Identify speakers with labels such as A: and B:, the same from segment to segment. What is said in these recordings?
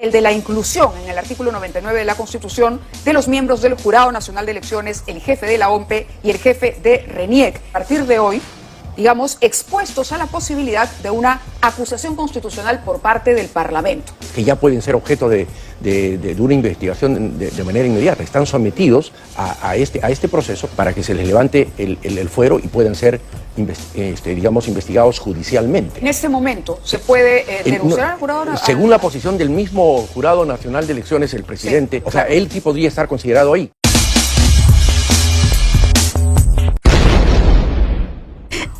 A: El de la inclusión en el artículo 99 de la Constitución de los miembros del Jurado Nacional de Elecciones, el jefe de la OMPE y el jefe de RENIEC. A partir de hoy, digamos, expuestos a la posibilidad de una acusación constitucional por parte del Parlamento.
B: Que ya pueden ser objeto de una investigación de manera inmediata. Están sometidos a este proceso para que se les levante el fuero y puedan ser, digamos, investigados judicialmente.
A: En este momento, ¿se puede denunciar al jurado?
B: Según la posición del mismo Jurado Nacional de Elecciones, el presidente, sí, o sea, él sí podría estar considerado ahí.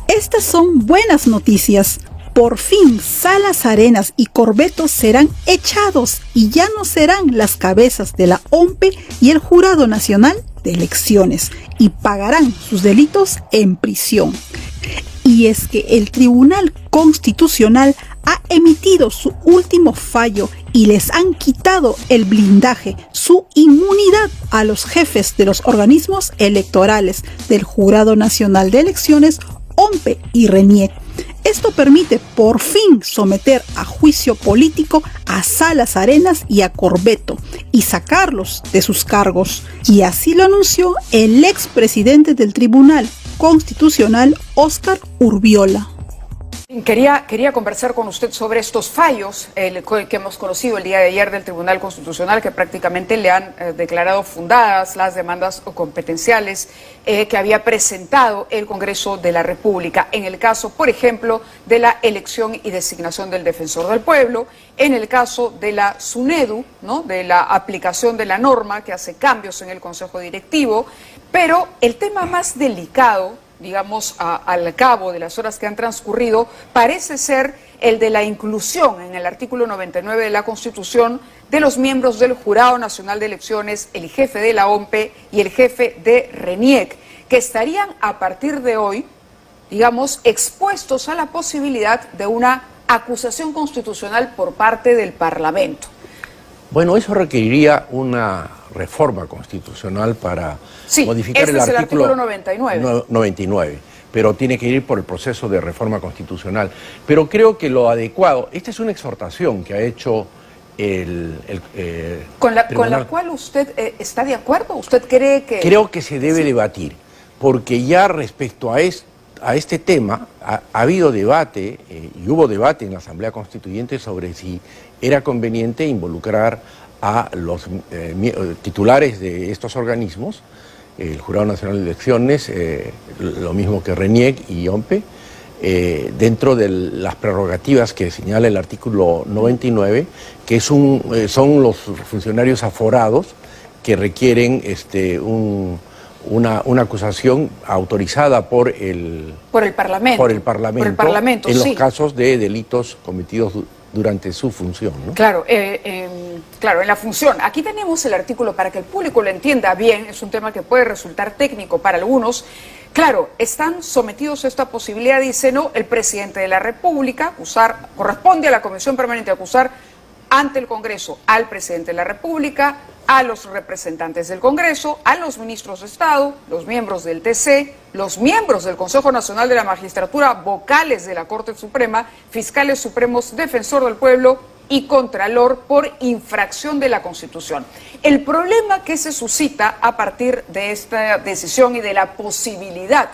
C: Estas son buenas noticias. Por fin, Salas Arenas y Corbeto serán echados y ya no serán las cabezas de la OMPE y el Jurado Nacional de Elecciones y pagarán sus delitos en prisión. Y es que el Tribunal Constitucional ha emitido su último fallo y les han quitado el blindaje, su inmunidad a los jefes de los organismos electorales del Jurado Nacional de Elecciones, OMPE y RENIEC. Esto permite por fin someter a juicio político a Salas Arenas y a Corbeto y sacarlos de sus cargos. Y así lo anunció el expresidente del Tribunal Constitucional, Óscar Urbiola.
A: Quería conversar con usted sobre estos fallos que hemos conocido el día de ayer del Tribunal Constitucional, que prácticamente le han declarado fundadas las demandas competenciales que había presentado el Congreso de la República, en el caso, por ejemplo, de la elección y designación del Defensor del Pueblo, en el caso de la SUNEDU, ¿no?, de la aplicación de la norma que hace cambios en el Consejo Directivo, pero el tema más delicado, digamos, al cabo de las horas que han transcurrido, parece ser el de la inclusión en el artículo 99 de la Constitución de los miembros del Jurado Nacional de Elecciones, el jefe de la OMPE y el jefe de RENIEC, que estarían a partir de hoy, digamos, expuestos a la posibilidad de una acusación constitucional por parte del Parlamento.
B: Bueno, eso requeriría una reforma constitucional para modificar el artículo 99, pero tiene que ir por el proceso de reforma constitucional. Pero creo que lo adecuado, esta es una exhortación que ha hecho
A: ¿Con la cual usted está de acuerdo? ¿Usted cree que...?
B: Creo que se debe debatir, porque ya respecto a este tema ha habido debate, y hubo debate en la Asamblea Constituyente sobre si era conveniente involucrar a los titulares de estos organismos, el Jurado Nacional de Elecciones, lo mismo que RENIEC y OMPE, dentro de las prerrogativas que señala el artículo 99, que son los funcionarios aforados que requieren una acusación autorizada por el Parlamento, en los casos de delitos cometidos durante su función, ¿no?
A: Claro, claro, en la función. Aquí tenemos el artículo para que el público lo entienda bien. Es un tema que puede resultar técnico para algunos. Claro, están sometidos a esta posibilidad, dice, no, el presidente de la República, corresponde a la Comisión Permanente acusar ante el Congreso al presidente de la República, a los representantes del Congreso, a los ministros de Estado, los miembros del TC, los miembros del Consejo Nacional de la Magistratura, vocales de la Corte Suprema, fiscales supremos, defensor del pueblo y contralor por infracción de la Constitución. El problema que se suscita a partir de esta decisión y de la posibilidad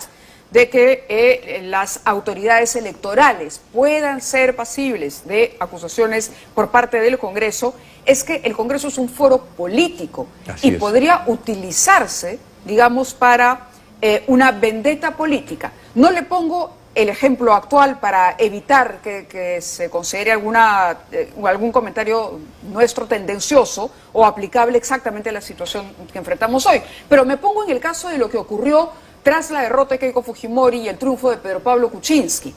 A: de que las autoridades electorales puedan ser pasibles de acusaciones por parte del Congreso, es que el Congreso es un foro político y podría utilizarse, digamos, para una vendetta política. No le pongo el ejemplo actual para evitar que se considere algún comentario nuestro tendencioso o aplicable exactamente a la situación que enfrentamos hoy, pero me pongo en el caso de lo que ocurrió tras la derrota de Keiko Fujimori y el triunfo de Pedro Pablo Kuczynski.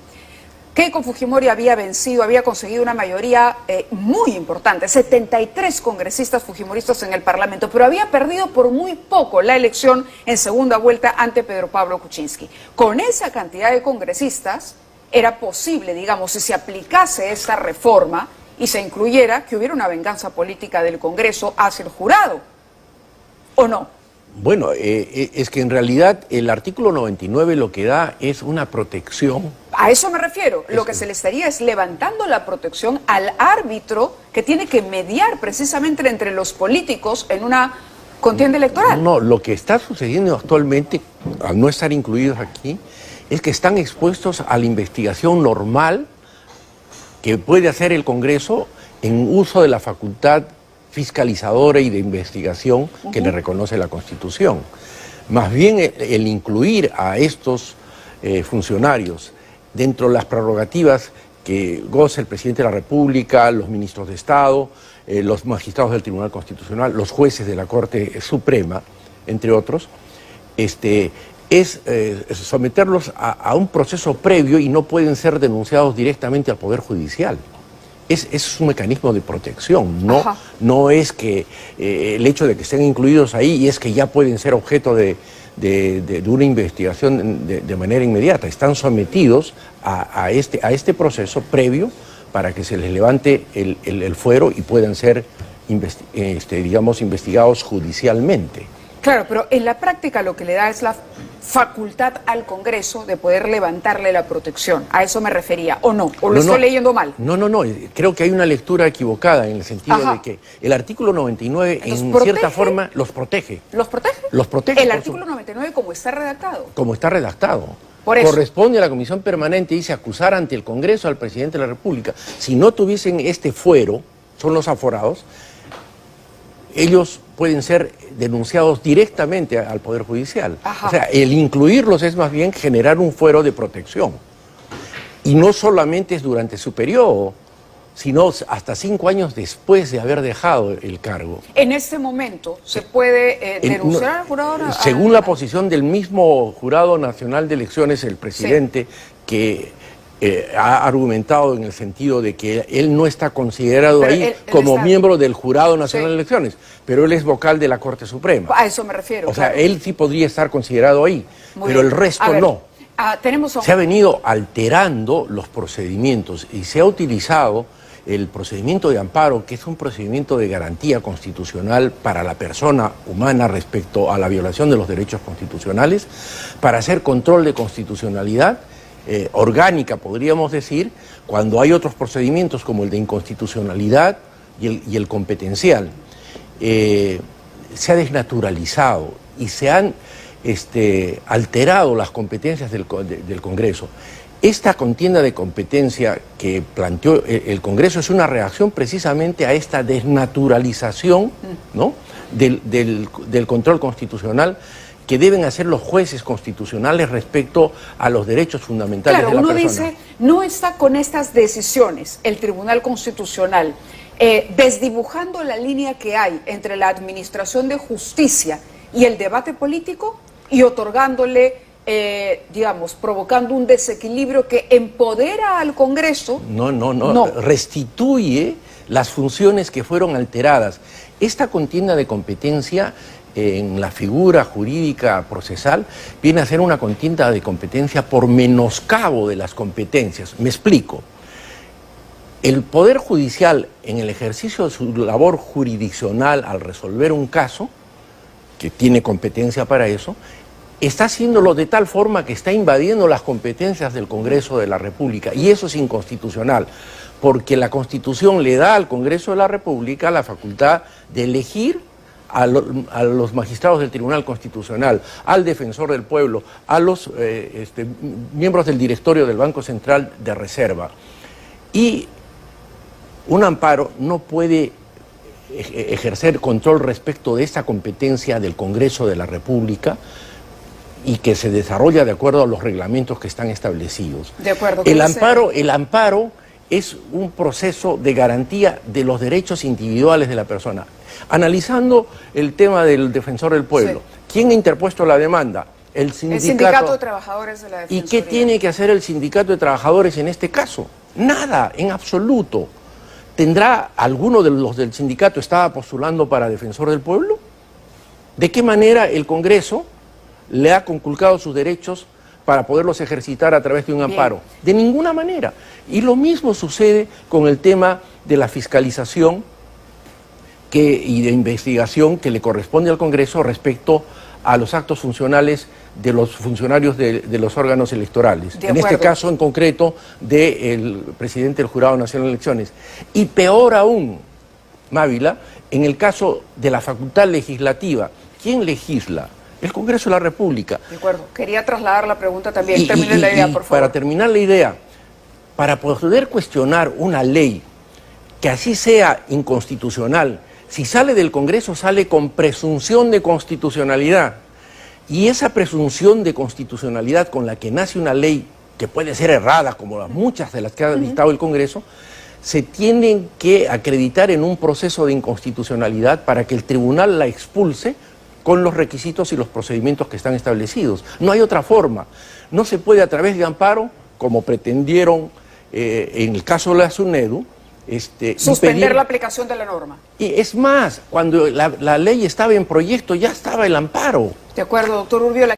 A: Keiko Fujimori había conseguido una mayoría muy importante, 73 congresistas fujimoristas en el Parlamento, pero había perdido por muy poco la elección en segunda vuelta ante Pedro Pablo Kuczynski. Con esa cantidad de congresistas era posible, digamos, si se aplicase esta reforma y se incluyera, que hubiera una venganza política del Congreso hacia el jurado, ¿o no?
B: Bueno, es que en realidad el artículo 99 lo que da es una protección.
A: A eso me refiero. Lo que se le estaría es levantando la protección al árbitro que tiene que mediar precisamente entre los políticos en una contienda electoral.
B: No, lo que está sucediendo actualmente, al no estar incluidos aquí, es que están expuestos a la investigación normal que puede hacer el Congreso en uso de la facultad fiscalizadora y de investigación que le reconoce la Constitución. Más bien el incluir a estos funcionarios dentro de las prerrogativas que goza el presidente de la República, los ministros de Estado, los magistrados del Tribunal Constitucional, los jueces de la Corte Suprema, entre otros, es someterlos a un proceso previo y no pueden ser denunciados directamente al Poder Judicial. Es un mecanismo de protección, no es que el hecho de que estén incluidos ahí y es que ya pueden ser objeto de una investigación de manera inmediata. Están sometidos a este proceso previo para que se les levante el fuero y puedan ser, digamos, investigados judicialmente.
A: Claro, pero en la práctica lo que le da es la facultad al Congreso de poder levantarle la protección. A eso me refería, ¿o no? ¿O lo estoy leyendo mal?
B: No. Creo que hay una lectura equivocada en el sentido de que el artículo 99 en cierta forma los protege.
A: ¿Los protege?
B: Los protege.
A: El artículo 99 como está redactado.
B: Como está redactado.
A: Por eso.
B: Corresponde a la Comisión Permanente, dice, acusar ante el Congreso al Presidente de la República. Si no tuviesen este fuero, son los aforados, ellos pueden ser denunciados directamente al Poder Judicial. O sea, el incluirlos es más bien generar un fuero de protección. Y no solamente es durante su periodo, sino hasta 5 años después de haber dejado el cargo.
A: En este momento, ¿se puede denunciar al jurado?
B: Según la posición del mismo Jurado Nacional de Elecciones, el presidente, que ha argumentado en el sentido de que él no está considerado ahí él como miembro del Jurado Nacional de Elecciones, pero él es vocal de la Corte Suprema.
A: A eso me refiero.
B: O sea, él sí podría estar considerado ahí, pero el resto no. Se ha venido alterando los procedimientos y se ha utilizado el procedimiento de amparo, que es un procedimiento de garantía constitucional para la persona humana respecto a la violación de los derechos constitucionales, para hacer control de constitucionalidad orgánica, podríamos decir, cuando hay otros procedimientos como el de inconstitucionalidad y el competencial. Se ha desnaturalizado y se han alterado las competencias del Congreso. Esta contienda de competencia que planteó el Congreso es una reacción precisamente a esta desnaturalización, ¿no?, del control constitucional que deben hacer los jueces constitucionales respecto a los derechos fundamentales de la persona. Claro,
A: uno dice, no está con estas decisiones el Tribunal Constitucional desdibujando la línea que hay entre la administración de justicia y el debate político y otorgándole, digamos, provocando un desequilibrio que empodera al Congreso.
B: No, restituye las funciones que fueron alteradas. Esta contienda de competencia en la figura jurídica procesal viene a ser una contienda de competencia por menoscabo de las competencias. Me explico. El Poder Judicial, en el ejercicio de su labor jurisdiccional al resolver un caso, que tiene competencia para eso, está haciéndolo de tal forma que está invadiendo las competencias del Congreso de la República, y eso es inconstitucional, porque la Constitución le da al Congreso de la República la facultad de elegir a los magistrados del Tribunal Constitucional, al defensor del pueblo, a los miembros del directorio del Banco Central de Reserva. Y un amparo no puede ejercer control respecto de esta competencia del Congreso de la República y que se desarrolla de acuerdo a los reglamentos que están establecidos.
A: De acuerdo.
B: El amparo es un proceso de garantía de los derechos individuales de la persona. Analizando el tema del defensor del pueblo, ¿quién ha interpuesto la demanda? El
A: Sindicato de Trabajadores de la Defensoría.
B: ¿Y qué tiene que hacer el Sindicato de Trabajadores en este caso? Nada, en absoluto. ¿Tendrá alguno de los del sindicato estaba postulando para defensor del pueblo? ¿De qué manera el Congreso le ha conculcado sus derechos para poderlos ejercitar a través de un amparo? De ninguna manera. Y lo mismo sucede con el tema de la fiscalización y de investigación que le corresponde al Congreso respecto a los actos funcionales de los funcionarios de los órganos electorales.
A: De
B: en este
A: acuerdo.
B: caso en concreto del presidente del Jurado Nacional de Elecciones. Y peor aún, Mávila, en el caso de la facultad legislativa, ¿quién legisla? El Congreso de la República.
A: De acuerdo. Quería trasladar la pregunta también. Termine la idea, por favor.
B: Para terminar la idea, para poder cuestionar una ley que así sea inconstitucional, si sale del Congreso sale con presunción de constitucionalidad. Y esa presunción de constitucionalidad con la que nace una ley, que puede ser errada, como las muchas de las que ha dictado el Congreso, se tienen que acreditar en un proceso de inconstitucionalidad para que el tribunal la expulse con los requisitos y los procedimientos que están establecidos. No hay otra forma. No se puede a través de amparo, como pretendieron en el caso de la SUNEDU,
A: suspender
B: impedir
A: la aplicación de la norma.
B: Y es más, cuando la ley estaba en proyecto ya estaba el amparo.
A: De acuerdo, doctor Urbiola.